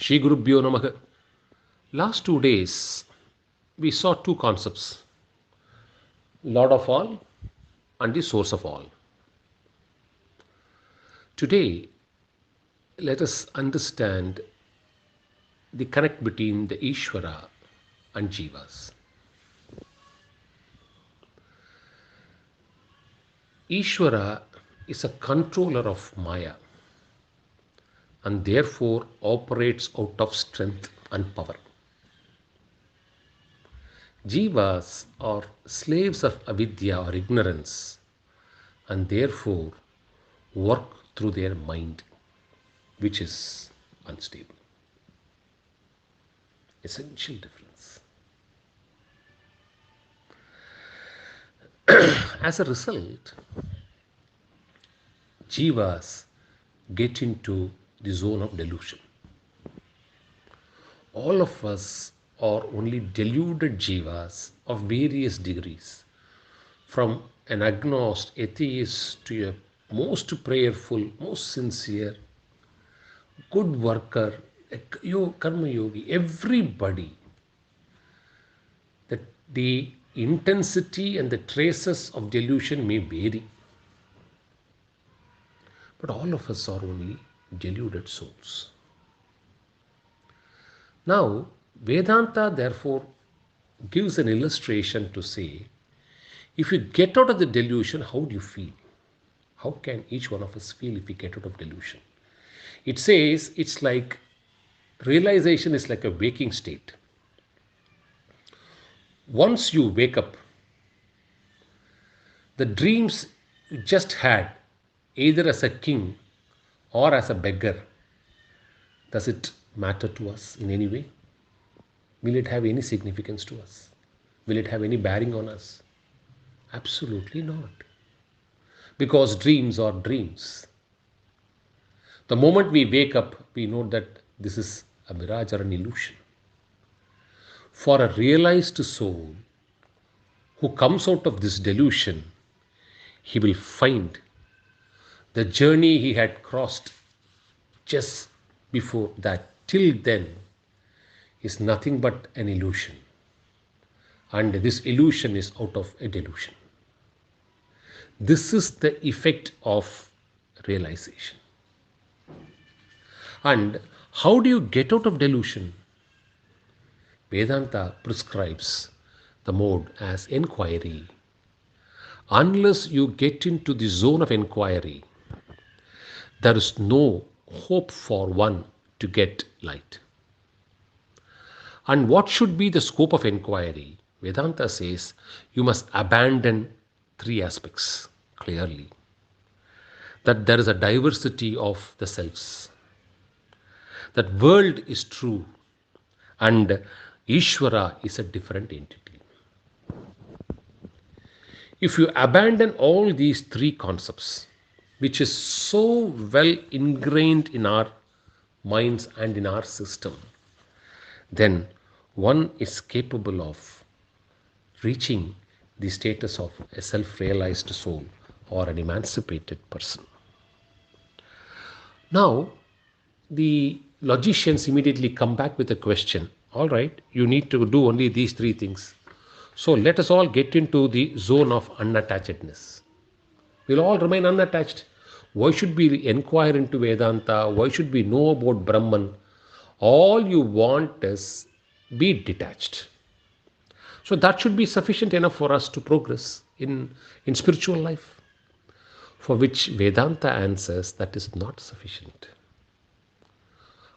Shri Gurubhyo Namaha. Last 2 days, we saw two concepts, Lord of all and the source of all. Today, let us understand the connect between the Ishvara and Jivas. Ishvara is a controller of Maya and therefore operates out of strength and power. Jivas are slaves of avidya or ignorance and therefore work through their mind, which is unstable. Essential difference. As a result, jivas get into the zone of delusion. All of us are only deluded jivas of various degrees, from an agnostic atheist to a most prayerful, most sincere, good worker, karma yogi, everybody. That the intensity and the traces of delusion may vary, but all of us are only deluded souls. Now, Vedanta therefore gives an illustration to say, if you get out of the delusion, how do you feel? How can each one of us feel if we get out of delusion? It says it's like realization is like a waking state. Once you wake up, the dreams you just had, either as a king or as a beggar, does it matter to us in any way? Will it have any significance to us? Will it have any bearing on us? Absolutely not. Because dreams are dreams. The moment we wake up, we know that this is a mirage or an illusion. For a realized soul who comes out of this delusion, he will find the journey he had crossed just before that, till then, is nothing but an illusion. And this illusion is out of a delusion. This is the effect of realization. And how do you get out of delusion? Vedanta prescribes the mode as inquiry. Unless you get into the zone of inquiry, there is no hope for one to get light. And what should be the scope of inquiry? Vedanta says you must abandon three aspects clearly. That there is a diversity of the selves. That world is true and Ishvara is a different entity. If you abandon all these three concepts, which is so well ingrained in our minds and in our system, then one is capable of reaching the status of a self-realized soul or an emancipated person. Now, the logicians immediately come back with a question. All right, you need to do only these three things. So let us all get into the zone of unattachedness. We'll all remain unattached. Why should we inquire into Vedanta? Why should we know about Brahman? All you want is be detached. So that should be sufficient enough for us to progress in spiritual life. For which Vedanta answers that is not sufficient.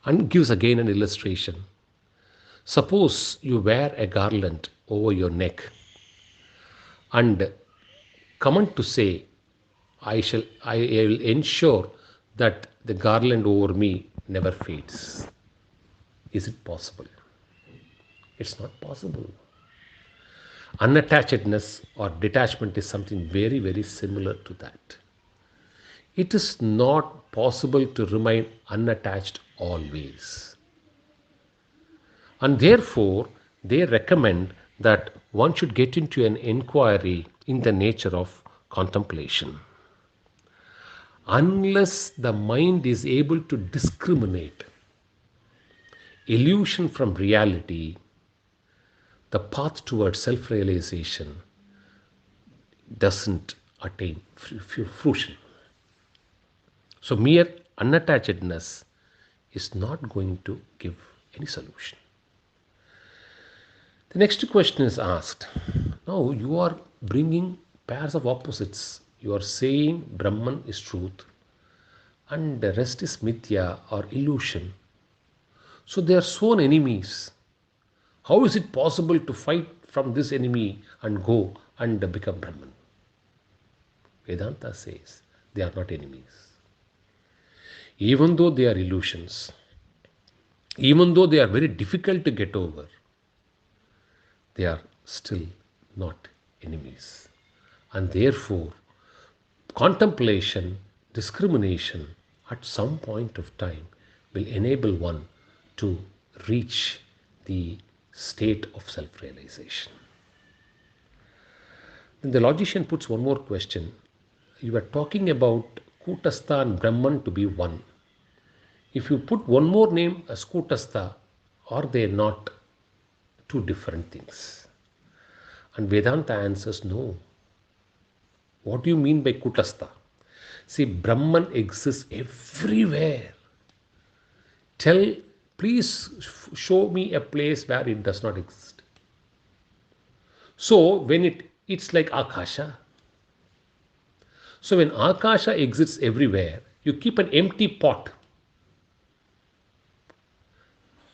And gives again an illustration. Suppose you wear a garland over your neck and come on to say, I will ensure that the garland over me never fades. Is it possible? It's not possible. Unattachedness or detachment is something very, very similar to that. It is not possible to remain unattached always. And therefore, they recommend that one should get into an inquiry in the nature of contemplation. Unless the mind is able to discriminate illusion from reality, the path towards self-realization doesn't attain fruition. So mere unattachedness is not going to give any solution. The next question is asked. Now you are bringing pairs of opposites. You are saying Brahman is truth and the rest is mithya or illusion. So they are sworn enemies. How is it possible to fight from this enemy and go and become Brahman? Vedanta says they are not enemies. Even though they are illusions, even though they are very difficult to get over, they are still not enemies. And therefore, contemplation, discrimination at some point of time will enable one to reach the state of self-realization. Then the logician puts one more question. You are talking about Kutastha and Brahman to be one. If you put one more name as Kutastha, are they not two different things? And Vedanta answers no. What do you mean by Kutastha? See, Brahman exists everywhere. Please show me a place where it does not exist. So when it's like Akasha. So when Akasha exists everywhere, you keep an empty pot.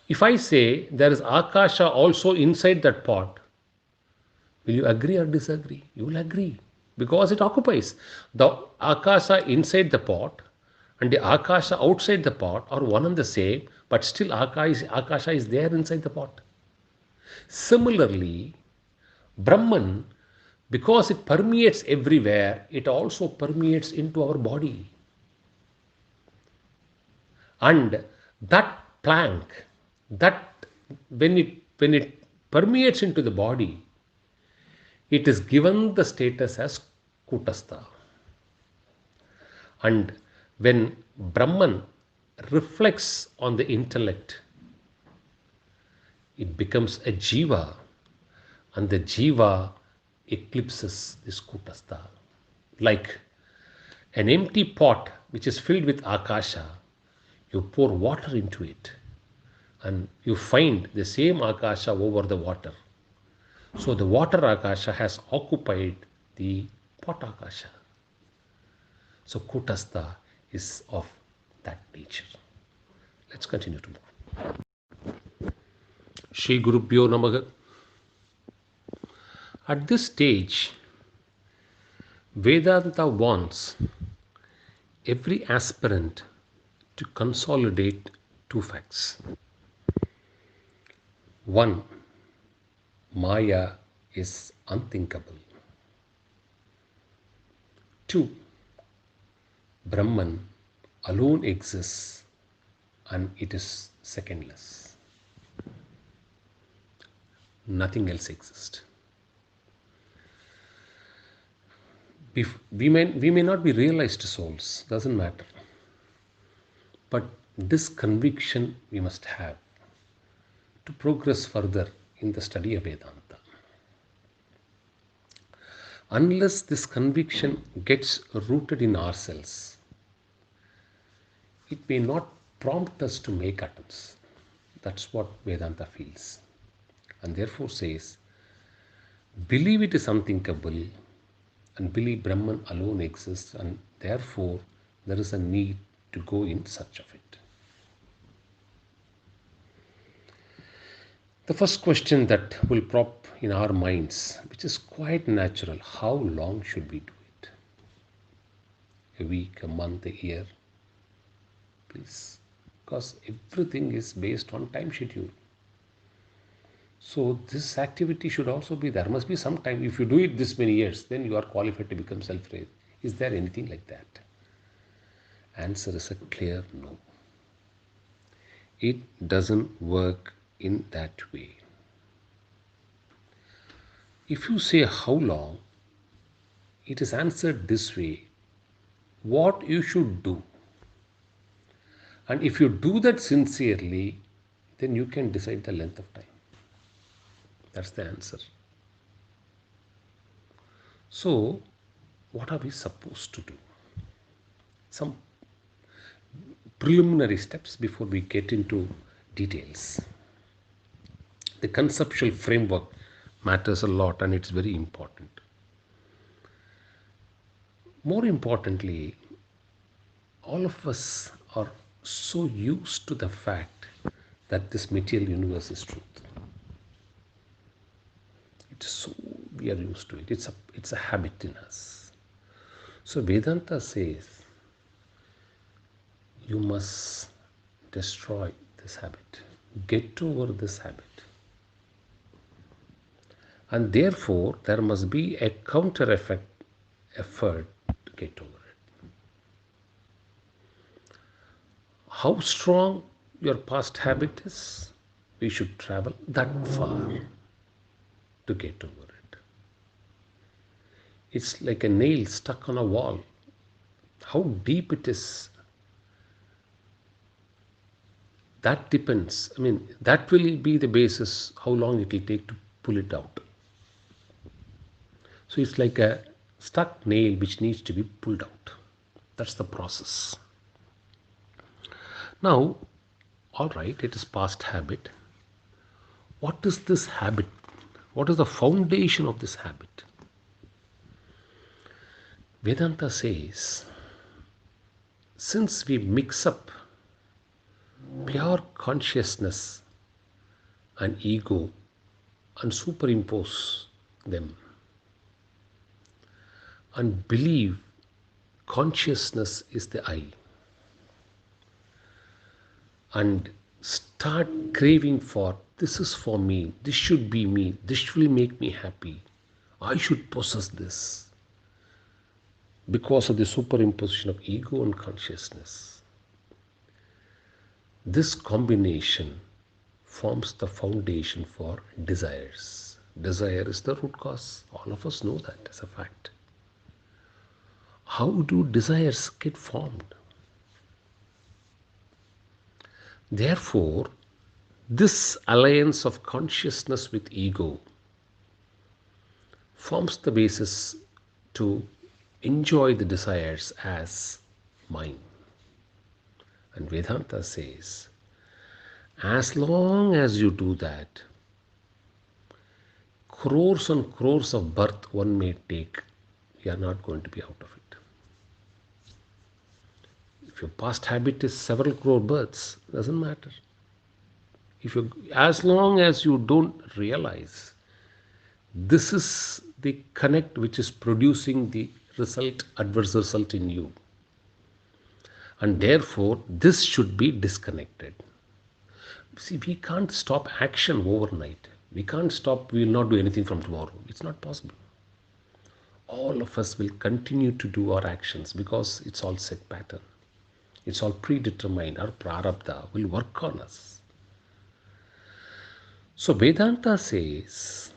If I say there is Akasha also inside that pot, will you agree or disagree? You will agree because it occupies. The Akasha inside the pot and the Akasha outside the pot are one and the same, but still Akasha is there inside the pot. Similarly, Brahman, because it permeates everywhere, it also permeates into our body. And that plank, that when it permeates into the body, it is given the status as Kutastha. And when Brahman reflects on the intellect, it becomes a jiva, and the jiva eclipses this Kutastha. Like an empty pot which is filled with Akasha, you pour water into it and you find the same Akasha over the water. So the water Akasha has occupied the pot Akasha. So Kutastha is of that nature. Let's continue to move. Shri Gurubhyo Namaha. At this stage, Vedanta wants every aspirant to consolidate two facts. One, Maya is unthinkable. Two, Brahman alone exists and it is secondless. Nothing else exists. We may not be realized souls, doesn't matter. But this conviction we must have to progress further in the study of Vedanta. Unless this conviction gets rooted in ourselves, it may not prompt us to make attempts. That's what Vedanta feels. And therefore says, believe it is unthinkable and believe Brahman alone exists, and therefore there is a need to go in search of it. The first question that will prop in our minds, which is quite natural, how long should we do it? A week, a month, a year? Please. Because everything is based on time schedule. So this activity should also be, there must be some time. If you do it this many years, then you are qualified to become self-realized. Is there anything like that? Answer is a clear no. It doesn't work in that way. If you say how long, it is answered this way: what you should do. And if you do that sincerely, then you can decide the length of time. That's the answer. So, what are we supposed to do? Some preliminary steps before we get into details. The conceptual framework matters a lot and it's very important. More importantly, all of us are so used to the fact that this material universe is truth. It's so we are used to it. It's a habit in us. So Vedanta says you must destroy this habit, get over this habit. And therefore, there must be a counter effort to get over it. How strong your past habit is, we should travel that far to get over it. It's like a nail stuck on a wall. How deep it is, that depends. I mean, that will be the basis how long it will take to pull it out. So it's like a stuck nail which needs to be pulled out. That's the process. Now, all right, it is past habit. What is this habit? What is the foundation of this habit? Vedanta says, since we mix up pure consciousness and ego and superimpose them and believe consciousness is the I and start craving for this is for me, this should be me, this will make me happy, I should possess this because of the superimposition of ego and consciousness. This combination forms the foundation for desires. Desire is the root cause. All of us know that as a fact. How do desires get formed? Therefore, this alliance of consciousness with ego forms the basis to enjoy the desires as mine. And Vedanta says, as long as you do that, crores and crores of birth one may take, you are not going to be out of it. If your past habit is several crore births, doesn't matter. As long as you don't realize this is the connect which is producing the result, adverse result in you, and therefore this should be disconnected. See, we can't stop action overnight. We can't stop, we will not do anything from tomorrow. It's not possible. All of us will continue to do our actions because it's all set pattern. It's all predetermined. Our prarabdha will work on us. So Vedanta says,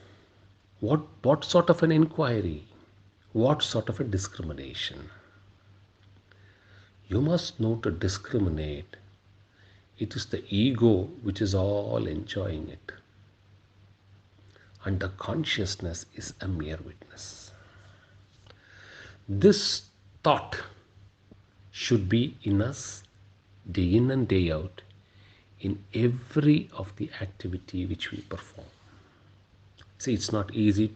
what sort of an inquiry? What sort of a discrimination? You must know to discriminate. It is the ego which is all enjoying it. And the consciousness is a mere witness. This thought should be in us day in and day out in every of the activity which we perform. See, it's not easy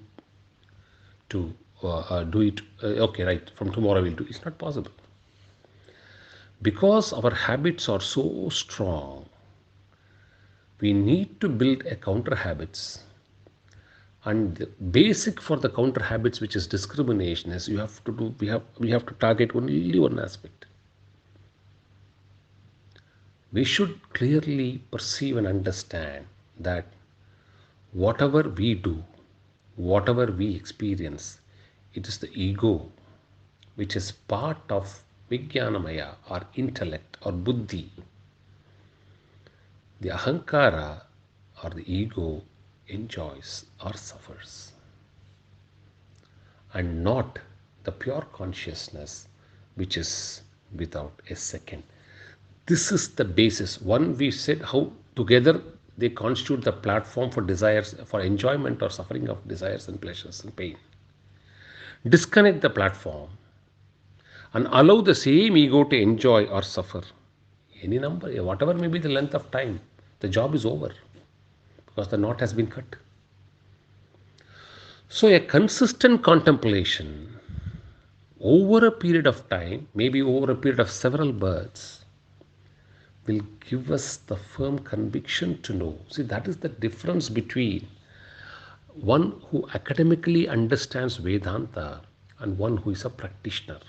to do it, okay, right, from tomorrow we'll do it. It's not possible. Because our habits are so strong, we need to build a counter habits. And the basic for the counter habits, which is discrimination, is we have to target only one aspect. We should clearly perceive and understand that whatever we do, whatever we experience, it is the ego which is part of Vijnanamaya or intellect or buddhi. The ahankara or the ego enjoys or suffers, and not the pure consciousness which is without a second. This is the basis. One, we said how together they constitute the platform for desires, for enjoyment or suffering of desires and pleasures and pain. Disconnect the platform and allow the same ego to enjoy or suffer any number, whatever may be the length of time. The job is over because the knot has been cut. So, a consistent contemplation over a period of time, maybe over a period of several births, will give us the firm conviction to know. See, that is the difference between one who academically understands Vedanta and one who is a practitioner.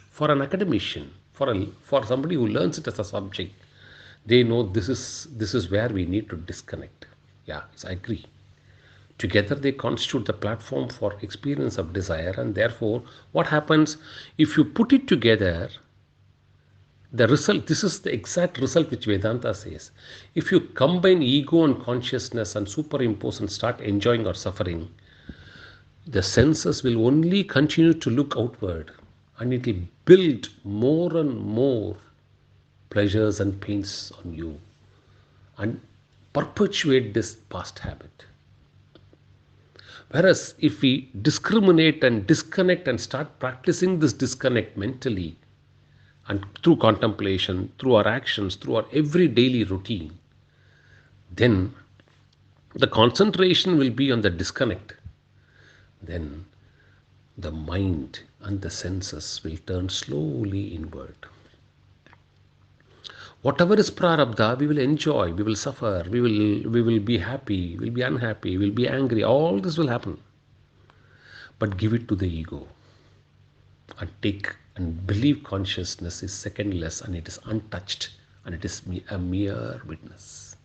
For an academician, for somebody who learns it as a subject, they know this is where we need to disconnect. Yeah, I agree. Together they constitute the platform for experience of desire, and therefore what happens if you put it together, the result, this is the exact result which Vedanta says. If you combine ego and consciousness and superimpose and start enjoying or suffering, the senses will only continue to look outward and it will build more and more pleasures and pains on you and perpetuate this past habit. Whereas if we discriminate and disconnect and start practicing this disconnect mentally and through contemplation, through our actions, through our every daily routine, then the concentration will be on the disconnect. Then the mind and the senses will turn slowly inward. Whatever is prarabdha, we will enjoy, we will suffer, we will be happy, we will be unhappy, we will be angry. All this will happen. But give it to the ego and take and believe consciousness is secondless and it is untouched and it is a mere witness.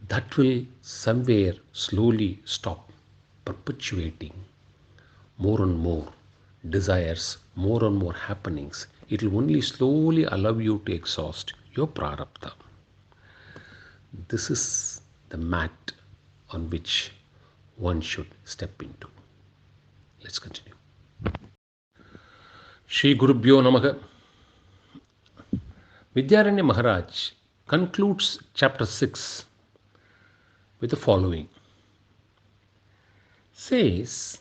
That will somewhere slowly stop perpetuating more and more desires, more and more happenings. It will only slowly allow you to exhaust your prarabdha. This is the mat on which one should step into. Let's continue. Shri Gurubhyo Namaha. Vidyaranya Maharaj concludes chapter 6 with the following. Says,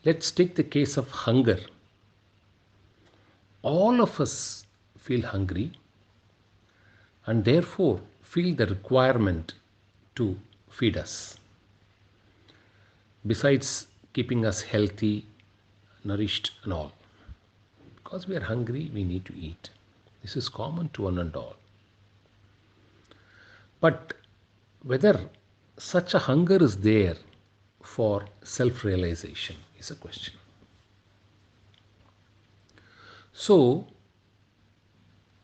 let's take the case of hunger. All of us feel hungry and therefore feel the requirement to feed us. Besides keeping us healthy, nourished and all. Because we are hungry, we need to eat. This is common to one and all. But whether such a hunger is there for self-realization is a question. So,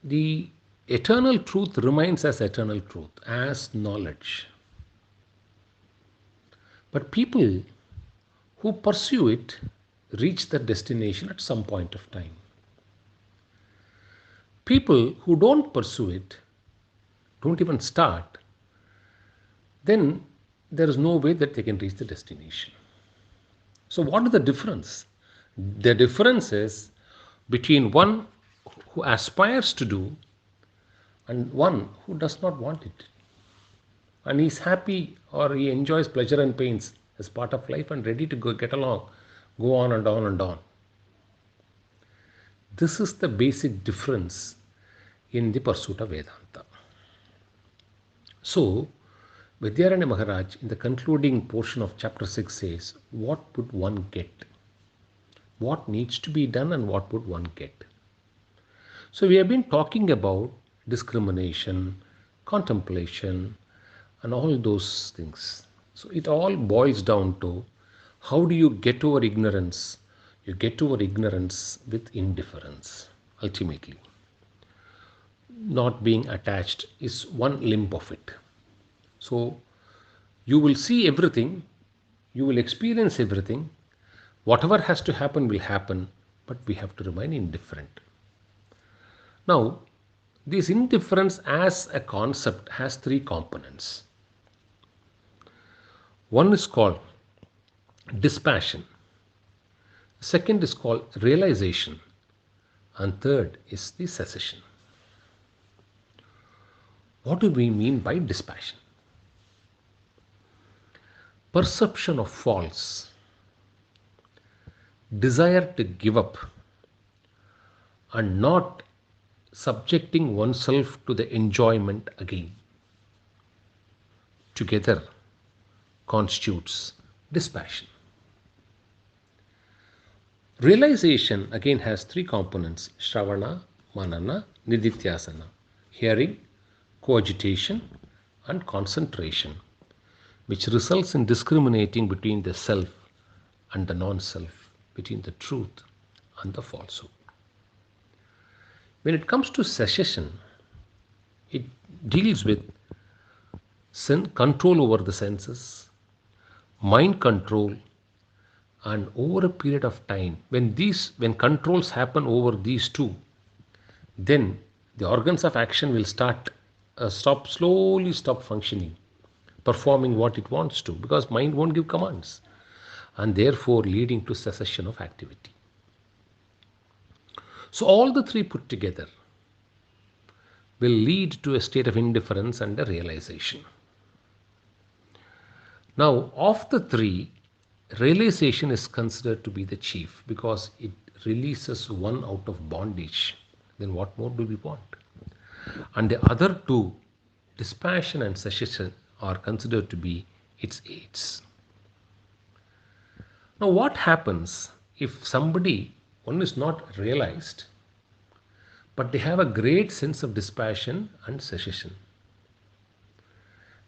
the eternal truth remains as eternal truth, as knowledge. But people who pursue it reach the destination at some point of time. People who don't pursue it, don't even start, then there is no way that they can reach the destination. So what is the difference? The difference is between one who aspires to do and one who does not want it. And he is happy or he enjoys pleasure and pains as part of life and ready to get along, go on and on and on. This is the basic difference in the pursuit of Vedanta. So, Vidyaranya Maharaj in the concluding portion of chapter 6 says, what would one get? What needs to be done and what would one get? So we have been talking about discrimination, contemplation and all those things. So it all boils down to how do you get over ignorance? You get over ignorance with indifference, ultimately. Not being attached is one limb of it. So you will see everything, you will experience everything, whatever has to happen will happen, but we have to remain indifferent. Now, this indifference as a concept has three components. One is called dispassion, second is called realization, and third is the cessation. What do we mean by dispassion? Perception of faults, desire to give up, and not subjecting oneself to the enjoyment again, together constitutes dispassion. Realization again has three components: Shravana, Manana, Nididhyasana. Hearing, cogitation, and concentration, which results in discriminating between the self and the non-self, between the truth and the falsehood. When it comes to cessation, it deals with control over the senses, mind control, and over a period of time, when controls happen over these two, then the organs of action will slowly stop functioning, performing what it wants to, because mind won't give commands, and therefore leading to cessation of activity. So all the three put together will lead to a state of indifference and a realization. Now, of the three, realization is considered to be the chief because it releases one out of bondage. Then what more do we want? And the other two, dispassion and cessation, are considered to be its aids. Now, what happens if one is not realized, but they have a great sense of dispassion and cessation?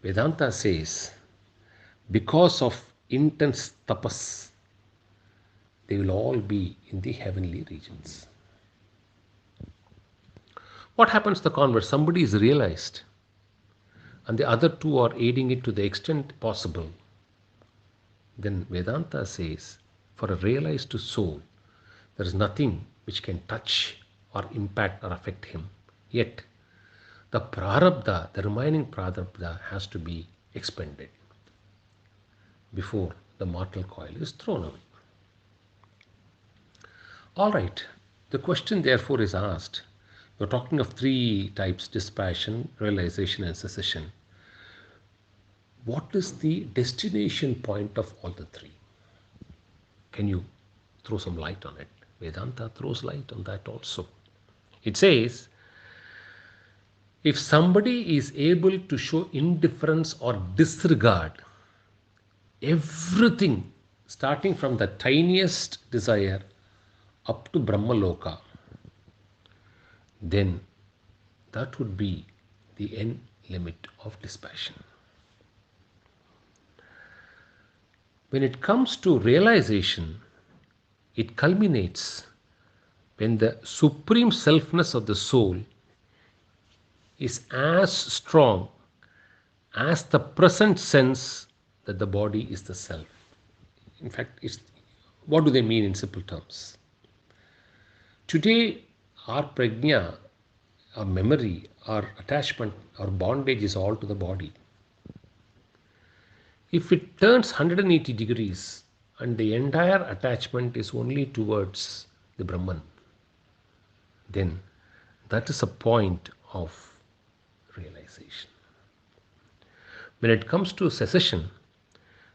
Vedanta says, because of intense tapas, they will all be in the heavenly regions. What happens to the converse? Somebody is realized and the other two are aiding it to the extent possible. Then Vedanta says, for a realized soul, there is nothing which can touch or impact or affect him. Yet, the prarabdha, the remaining prarabdha, has to be expended before the mortal coil is thrown away. All right, the question therefore is asked. You're talking of three types: dispassion, realization, and cessation. What is the destination point of all the three? Can you throw some light on it? Vedanta throws light on that also. It says, if somebody is able to show indifference or disregard everything, starting from the tiniest desire up to Brahmaloka, then that would be the end limit of dispassion. When it comes to realization, it culminates when the supreme selfness of the soul is as strong as the present sense that the body is the self. In fact, what do they mean in simple terms? Today, our prajna, our memory, our attachment, our bondage is all to the body. If it turns 180 degrees and the entire attachment is only towards the Brahman, then that is a point of realization. When it comes to cessation,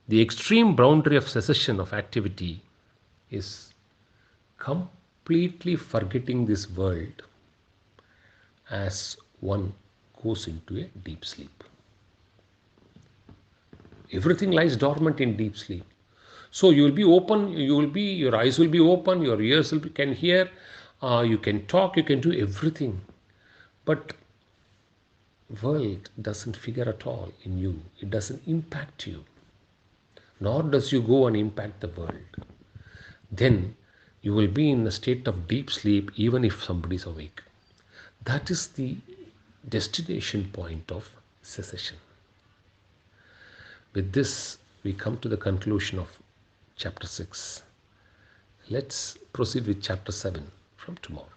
the extreme boundary of cessation of activity is completely forgetting this world as one goes into a deep sleep. Everything lies dormant in deep sleep. So you will be open, your eyes will be open, your ears can hear, you can talk, you can do everything. But world doesn't figure at all in you. It doesn't impact you. Nor does you go and impact the world. Then you will be in a state of deep sleep even if somebody is awake. That is the destination point of cessation. With this, we come to the conclusion of chapter 6. Let's proceed with chapter 7 from tomorrow.